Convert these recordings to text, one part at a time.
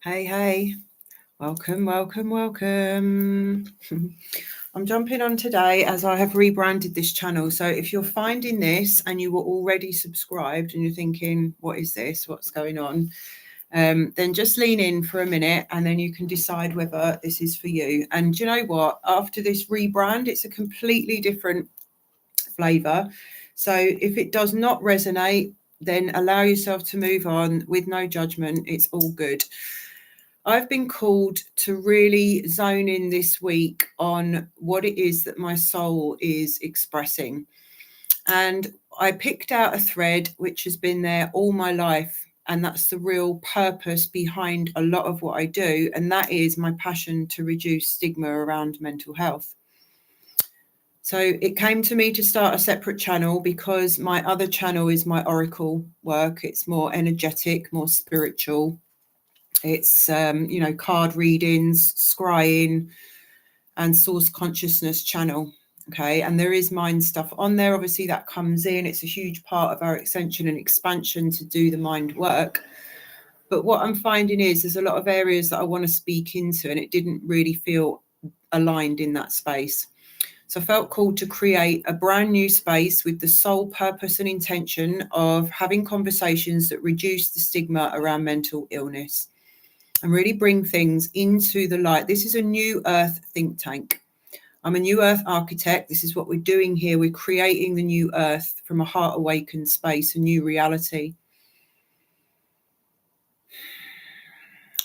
Hey, welcome. I'm jumping on today as I have rebranded this channel. So if you're finding this and you were already subscribed and you're thinking, what is this? What's going on? Then just lean in for a minute and then you can decide whether this is for you. And you know what? After this rebrand, it's a completely different flavour. So if it does not resonate, then allow yourself to move on with no judgment. It's all good. I've been called to really zone in this week on what it is that my soul is expressing. And I picked out a thread which has been there all my life. And that's the real purpose behind a lot of what I do. And that is my passion to reduce stigma around mental health. So it came to me to start a separate channel because my other channel is my oracle work. It's more energetic, more spiritual. It's, card readings, scrying, and source consciousness channel. Okay. And there is mind stuff on there. Obviously, that comes in. It's a huge part of our extension and expansion to do the mind work. But what I'm finding is there's a lot of areas that I want to speak into, and it didn't really feel aligned in that space. So I felt called to create a brand new space with the sole purpose and intention of having conversations that reduce the stigma around mental illness and really bring things into the light. This is a new earth think tank. I'm a new earth architect. This is what we're doing here. We're creating the new earth from a heart awakened space, a new reality,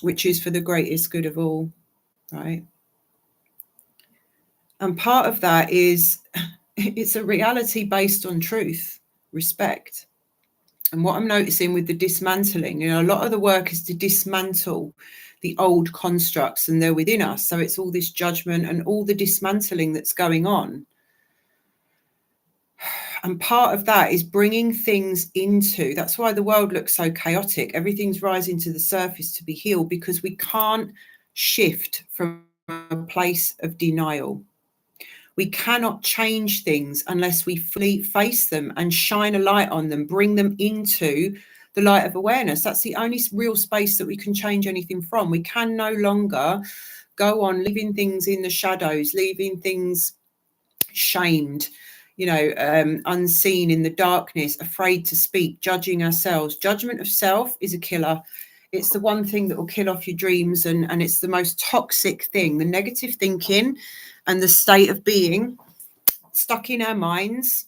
which is for the greatest good of all, right? And part of that is it's a reality based on truth, respect. And what I'm noticing with the dismantling, a lot of the work is to dismantle the old constructs and they're within us. So it's all this judgment and all the dismantling that's going on. And part of that is bringing things into, that's why the world looks so chaotic. Everything's rising to the surface to be healed because we can't shift from a place of denial. We cannot change things unless we fully face them and shine a light on them, bring them into the light of awareness. That's the only real space that we can change anything from. We can no longer go on leaving things in the shadows, leaving things shamed, unseen in the darkness, afraid to speak, judging ourselves. Judgment of self is a killer. It's the one thing that will kill off your dreams, and it's the most toxic thing. The negative thinking and the state of being stuck in our minds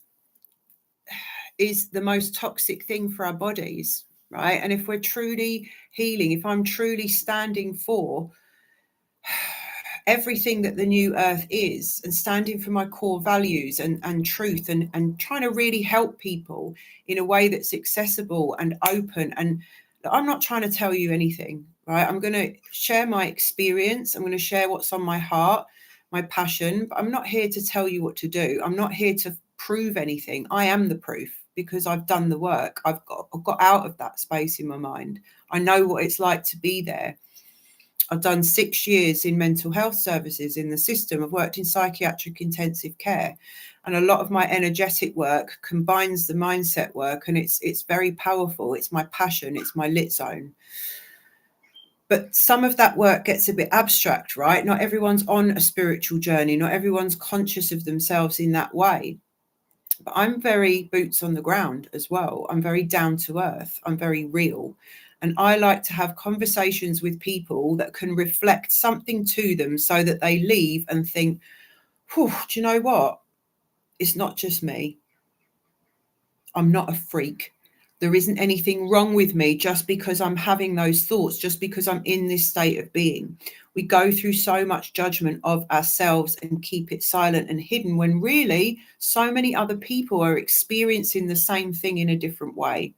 is the most toxic thing for our bodies, right? And if we're truly healing, if I'm truly standing for everything that the new earth is and standing for my core values and truth and trying to really help people in a way that's accessible and open. And I'm not trying to tell you anything, right? I'm going to share my experience. I'm going to share what's on my heart, my passion, but I'm not here to tell you what to do. I'm not here to prove anything. I am the proof because I've done the work. I've got out of that space in my mind. I know what it's like to be there. I've done 6 years in mental health services in the system. I've worked in psychiatric intensive care, and a lot of my energetic work combines the mindset work, and it's very powerful. It's my passion. It's my lit zone. But some of that work gets a bit abstract, right? Not everyone's on a spiritual journey. Not everyone's conscious of themselves in that way. But I'm very boots on the ground as well. I'm very down to earth. I'm very real. And I like to have conversations with people that can reflect something to them so that they leave and think, do you know what? It's not just me. I'm not a freak. There isn't anything wrong with me just because I'm having those thoughts, just because I'm in this state of being. We go through so much judgment of ourselves and keep it silent and hidden when really so many other people are experiencing the same thing in a different way.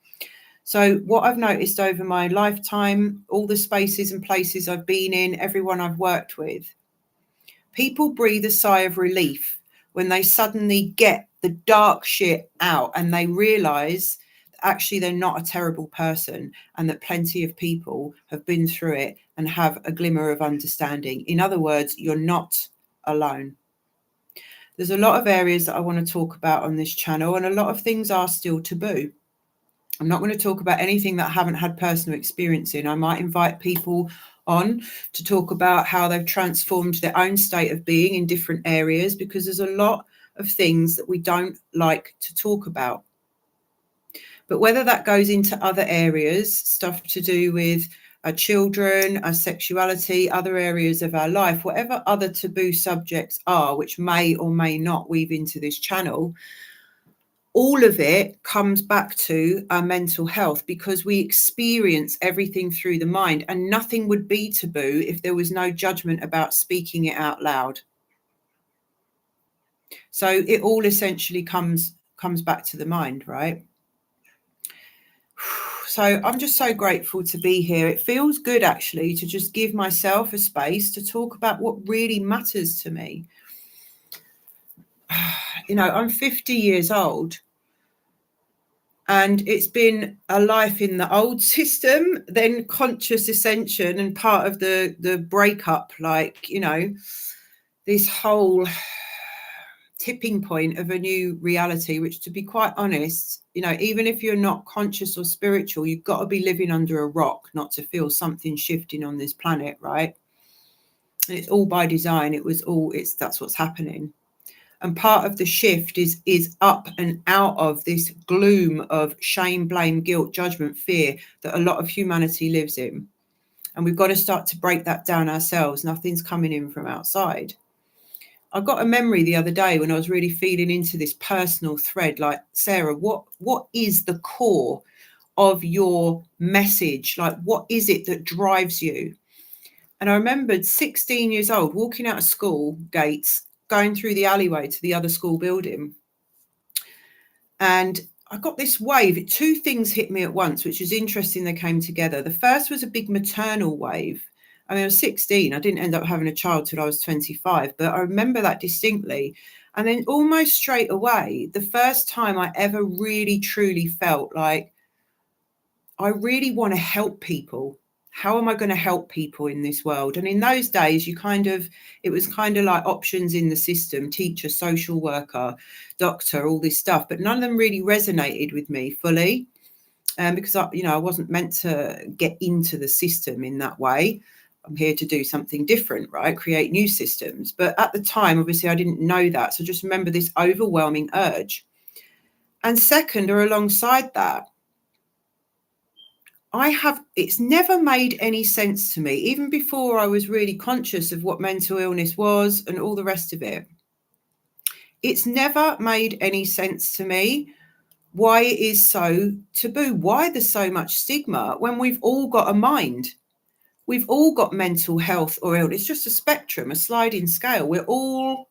So what I've noticed over my lifetime, all the spaces and places I've been in, everyone I've worked with, people breathe a sigh of relief when they suddenly get the dark shit out and they realize actually they're not a terrible person and that plenty of people have been through it and have a glimmer of understanding. In other words, you're not alone. There's a lot of areas that I want to talk about on this channel, and a lot of things are still taboo. I'm not going to talk about anything that I haven't had personal experience in. I might invite people on to talk about how they've transformed their own state of being in different areas, because there's a lot of things that we don't like to talk about. But whether that goes into other areas, stuff to do with our children, our sexuality, other areas of our life, whatever other taboo subjects are, which may or may not weave into this channel, all of it comes back to our mental health, because we experience everything through the mind, and nothing would be taboo if there was no judgment about speaking it out loud. So it all essentially comes back to the mind, right? So I'm just so grateful to be here. It feels good, actually, to just give myself a space to talk about what really matters to me. You know, I'm 50 years old, and it's been a life in the old system, then conscious ascension, and part of the breakup, like, you know, this whole tipping point of a new reality, which, to be quite honest, you know, even if you're not conscious or spiritual, you've got to be living under a rock not to feel something shifting on this planet, right? And it's all by design. That's what's happening. And part of the shift is up and out of this gloom of shame, blame, guilt, judgment, fear that a lot of humanity lives in. And we've got to start to break that down ourselves. Nothing's coming in from outside. I got a memory the other day when I was really feeling into this personal thread, like, Sarah, what is the core of your message? Like, what is it that drives you? And I remembered 16 years old, walking out of school gates, going through the alleyway to the other school building. And I got this wave. Two things hit me at once, which is interesting. They came together. The first was a big maternal wave. I mean, I was 16. I didn't end up having a child till I was 25, but I remember that distinctly. And then almost straight away, the first time I ever really, truly felt like I really want to help people. How am I going to help people in this world? And in those days, it was kind of like options in the system: teacher, social worker, doctor, all this stuff. But none of them really resonated with me fully, because I wasn't meant to get into the system in that way. I'm here to do something different, right? Create new systems. But at the time, obviously, I didn't know that. So just remember this overwhelming urge. And second, or alongside that, it's never made any sense to me, even before I was really conscious of what mental illness was and all the rest of it. It's never made any sense to me why it is so taboo, why there's so much stigma when we've all got a mind. We've all got mental health or illness. It's just a spectrum, a sliding scale. We're all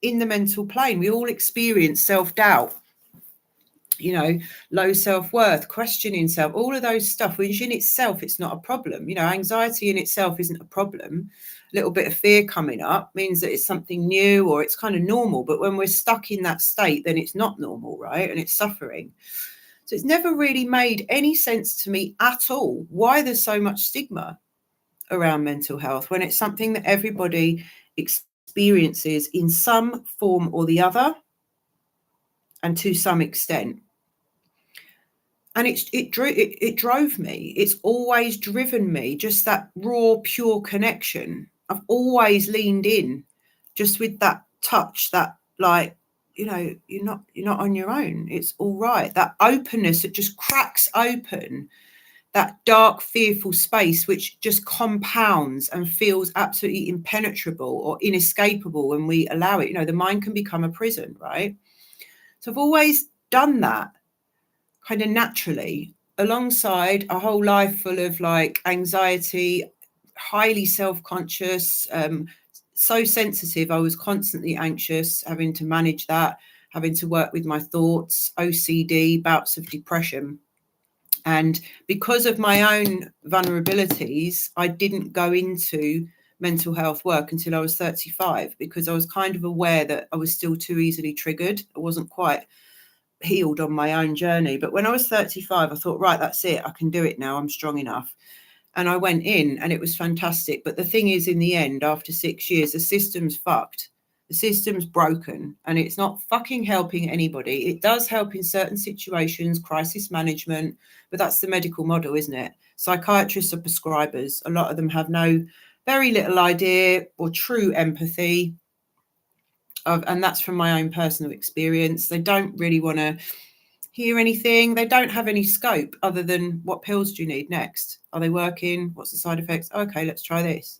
in the mental plane. We all experience self-doubt, low self-worth, questioning self, all of those stuff, which in itself, it's not a problem. Anxiety in itself isn't a problem. A little bit of fear coming up means that it's something new, or it's kind of normal. But when we're stuck in that state, then it's not normal, right? And it's suffering. So it's never really made any sense to me at all why there's so much stigma around mental health, when it's something that everybody experiences in some form or the other, and to some extent. And it drove me. It's always driven me, just that raw, pure connection. I've always leaned in, just with that touch, that, like, you're not on your own. It's all right. That openness that just cracks open that dark, fearful space, which just compounds and feels absolutely impenetrable or inescapable when we allow it. The mind can become a prison, right? So I've always done that kind of naturally, alongside a whole life full of like anxiety, highly self-conscious, so sensitive. I was constantly anxious, having to manage that, having to work with my thoughts, OCD, bouts of depression. And because of my own vulnerabilities, I didn't go into mental health work until I was 35, because I was kind of aware that I was still too easily triggered. I wasn't quite healed on my own journey. But when I was 35, I thought, right, that's it. I can do it now. I'm strong enough. And I went in, and it was fantastic. But the thing is, in the end, after 6 years, the system's fucked. The system's broken and it's not fucking helping anybody. It does help in certain situations, crisis management, but that's the medical model, isn't it? Psychiatrists are prescribers. A lot of them have very little idea or true empathy. And that's from my own personal experience. They don't really want to hear anything. They don't have any scope other than what pills do you need next? Are they working? What's the side effects? Okay, let's try this,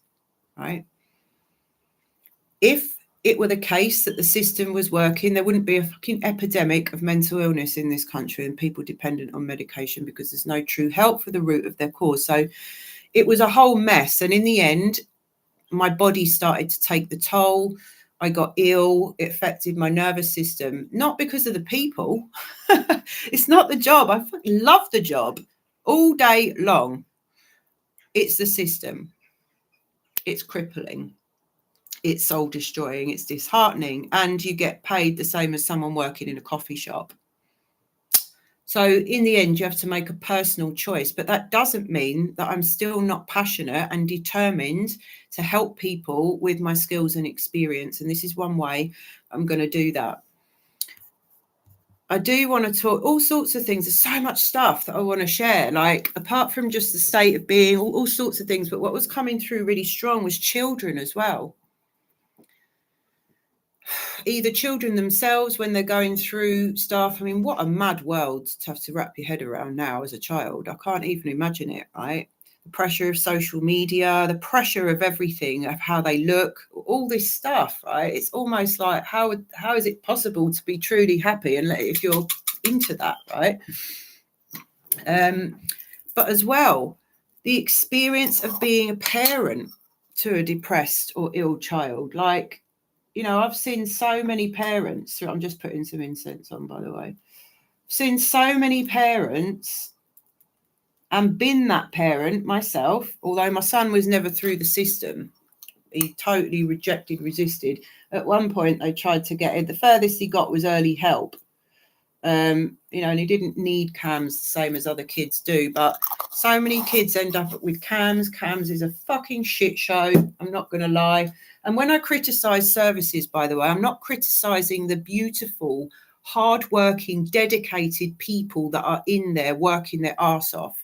right? If it were the case that the system was working, there wouldn't be a fucking epidemic of mental illness in this country and people dependent on medication because there's no true help for the root of their cause. So it was a whole mess. And in the end, my body started to take the toll. I got ill. It affected my nervous system, not because of the people. It's not the job. I fucking love the job all day long. It's the system. It's crippling. It's soul destroying. It's disheartening. And you get paid the same as someone working in a coffee shop. So in the end, you have to make a personal choice, but that doesn't mean that I'm still not passionate and determined to help people with my skills and experience. And this is one way I'm going to do that. I do want to talk all sorts of things. There's so much stuff that I want to share, like apart from just the state of being, all sorts of things. But what was coming through really strong was children as well. Either children themselves when they're going through stuff. I mean, what a mad world to have to wrap your head around now as a child. I can't even imagine it, right? The pressure of social media, the pressure of everything, of how they look, all this stuff, right? It's almost like, how is it possible to be truly happy and if you're into that, right? But as well, the experience of being a parent to a depressed or ill child, like, you know, I've seen so many parents. I'm just putting some incense on, by the way. I've seen so many parents and been that parent myself, although my son was never through the system. He totally resisted. At one point, they tried to get it. The furthest he got was early help. You know, and he didn't need CAMS the same as other kids do. But so many kids end up with CAMS. CAMS is a fucking shit show. I'm not going to lie. And when I criticize services, by the way, I'm not criticizing the beautiful, hardworking, dedicated people that are in there working their arse off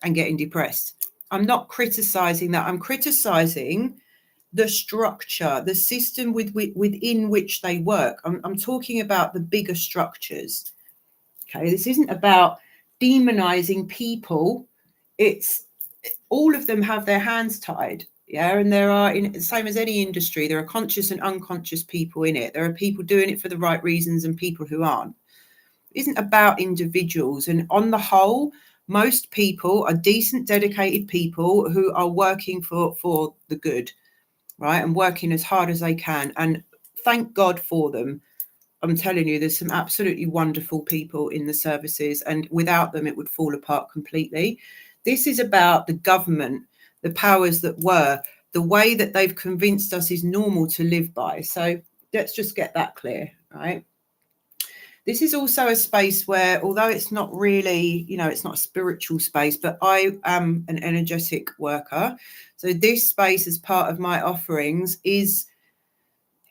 and getting depressed. I'm not criticizing that. I'm criticizing the structure, the system within which they work. I'm talking about the bigger structures. Okay, this isn't about demonizing people. It's all of them have their hands tied. Yeah, and there are, in the same as any industry, there are conscious and unconscious people in it. There are people doing it for the right reasons and people who aren't. It isn't about individuals. And on the whole, most people are decent, dedicated people who are working for the good, right? And working as hard as they can. And thank God for them. I'm telling you, there's some absolutely wonderful people in the services, and without them, it would fall apart completely. This is about the government, the powers that were, the way that they've convinced us is normal to live by. So let's just get that clear, right? This is also a space where, although it's not really, you know, it's not a spiritual space, but I am an energetic worker. So this space, as part of my offerings, it's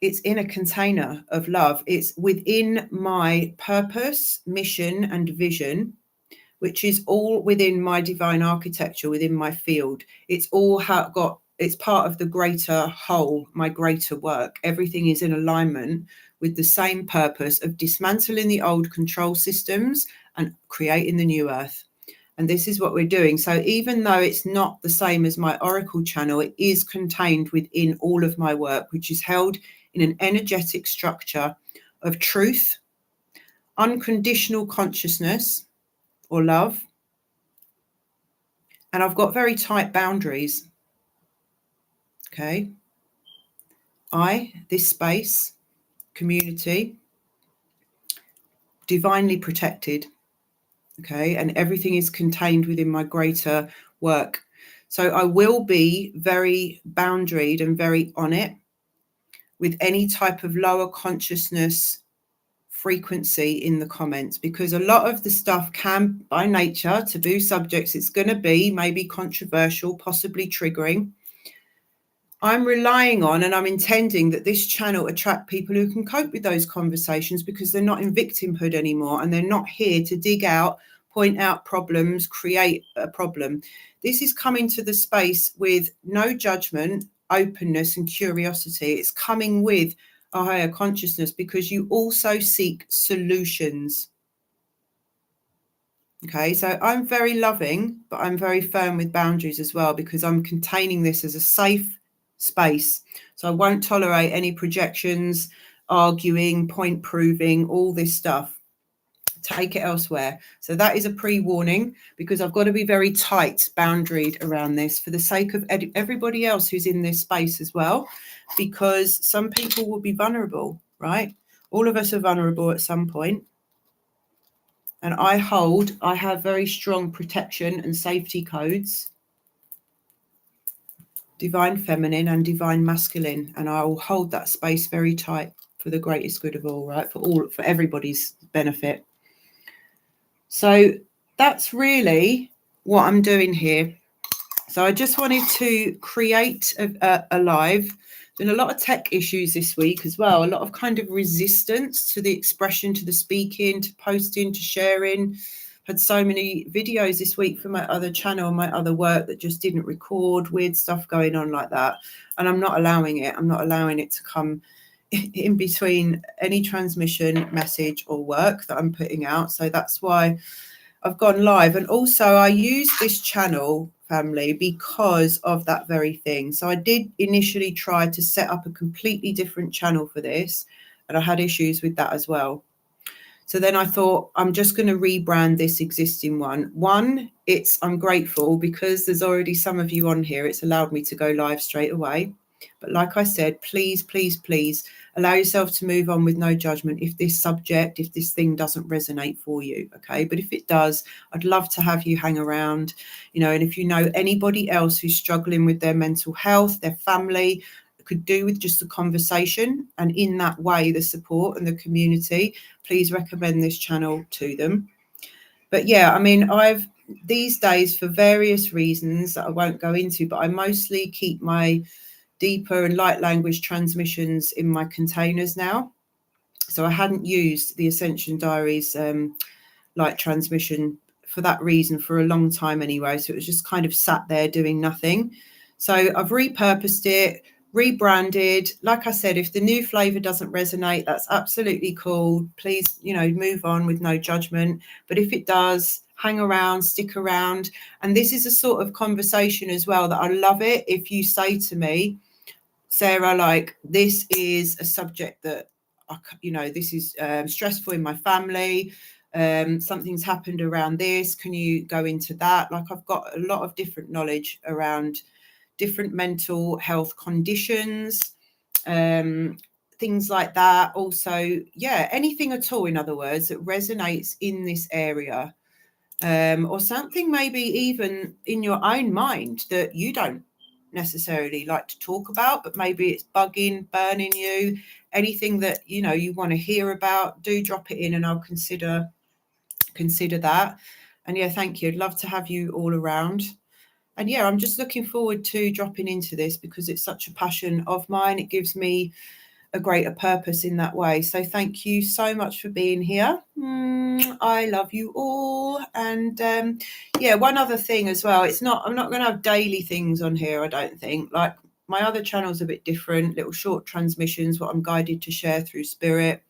in a container of love. It's within my purpose, mission, and vision, which is all within my divine architecture, within my field. It's all it's part of the greater whole, my greater work. Everything is in alignment with the same purpose of dismantling the old control systems and creating the new earth. And this is what we're doing. So even though it's not the same as my Oracle channel, it is contained within all of my work, which is held in an energetic structure of truth, unconditional consciousness or love. And I've got very tight boundaries. Okay. This space, community, divinely protected. Okay. And everything is contained within my greater work. So I will be very boundaried and very on it with any type of lower consciousness frequency in the comments, because a lot of the stuff can, by nature, taboo subjects, it's going to be maybe controversial, possibly triggering. I'm relying on and I'm intending that this channel attract people who can cope with those conversations, because they're not in victimhood anymore, and they're not here to dig out, point out problems, create a problem. This is coming to the space with no judgment, openness and curiosity. It's coming with a higher consciousness, because you also seek solutions. Okay, so I'm very loving, but I'm very firm with boundaries as well, because I'm containing this as a safe space. So I won't tolerate any projections, arguing, point proving, all this stuff. Take it elsewhere. So that is a pre-warning, because I've got to be very tight boundaried around this for the sake of everybody else who's in this space as well, because some people will be vulnerable, right? All of us are vulnerable at some point. And I have very strong protection and safety codes, divine feminine and divine masculine. And I will hold that space very tight for the greatest good of all, right? For everybody's benefit. So that's really what I'm doing here. So I just wanted to create a live. Been a lot of tech issues this week as well. A lot of kind of resistance to the expression, to the speaking, to posting, to sharing. Had so many videos this week for my other channel, my other work, that just didn't record. Weird stuff going on like that. And I'm not allowing it. I'm not allowing it to come in between any transmission, message or work that I'm putting out. So that's why I've gone live. And also I use this channel, family, because of that very thing. So I did initially try to set up a completely different channel for this, and I had issues with that as well. So then I thought, I'm just going to rebrand this existing one. I'm grateful because there's already some of you on here. It's allowed me to go live straight away. But like I said, please, please, please allow yourself to move on with no judgment if this thing doesn't resonate for you. Okay. But if it does, I'd love to have you hang around, and if you know anybody else who's struggling with their mental health, their family, could do with just a conversation, and in that way the support and the community, please recommend this channel to them. But yeah, I mean, I've these days, for various reasons that I won't go into, but I mostly keep my deeper and light language transmissions in my containers now. So I hadn't used the Ascension Diaries light transmission for that reason for a long time anyway. So it was just kind of sat there doing nothing. So I've repurposed it, rebranded. Like I said, if the new flavor doesn't resonate, that's absolutely cool. Please, move on with no judgment. But if it does, hang around, stick around. And this is a sort of conversation as well that I love it. If you say to me, Sarah, like, this is a subject that, this is stressful in my family. Something's happened around this. Can you go into that? Like, I've got a lot of different knowledge around different mental health conditions, things like that. Also, anything at all, in other words, that resonates in this area, or something maybe even in your own mind that you don't necessarily like to talk about, but maybe it's burning you. Anything that you want to hear about, do drop it in and I'll consider that. And thank you. I'd love to have you all around. And I'm just looking forward to dropping into this because it's such a passion of mine. It gives me a greater purpose in that way. So thank you so much for being here. I love you all. And one other thing as well, I'm not going to have daily things on here, I don't think. Like, my other channel's a bit different, little short transmissions, what I'm guided to share through spirit,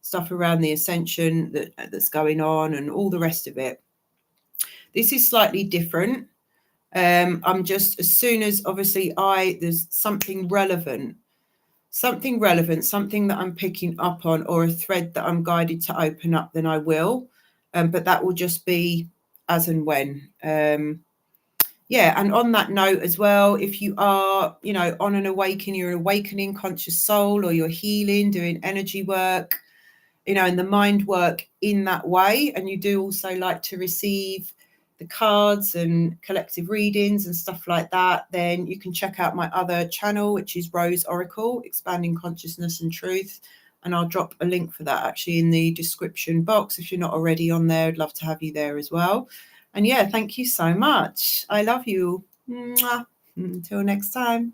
stuff around the ascension that's going on and all the rest of it. This is slightly different. I'm just, as soon as obviously there's something relevant, something that I'm picking up on, or a thread that I'm guided to open up, then I will. But that will just be as and when. And on that note as well, if you are, on an awakening, you're an awakening conscious soul, or you're healing, doing energy work, and the mind work in that way, and you do also like to receive the cards and collective readings and stuff like that, then you can check out my other channel, which is Rose Oracle, Expanding Consciousness and Truth. And I'll drop a link for that actually in the description box. If you're not already on there, I'd love to have you there as well. And thank you so much. I love you. Mwah. Until next time.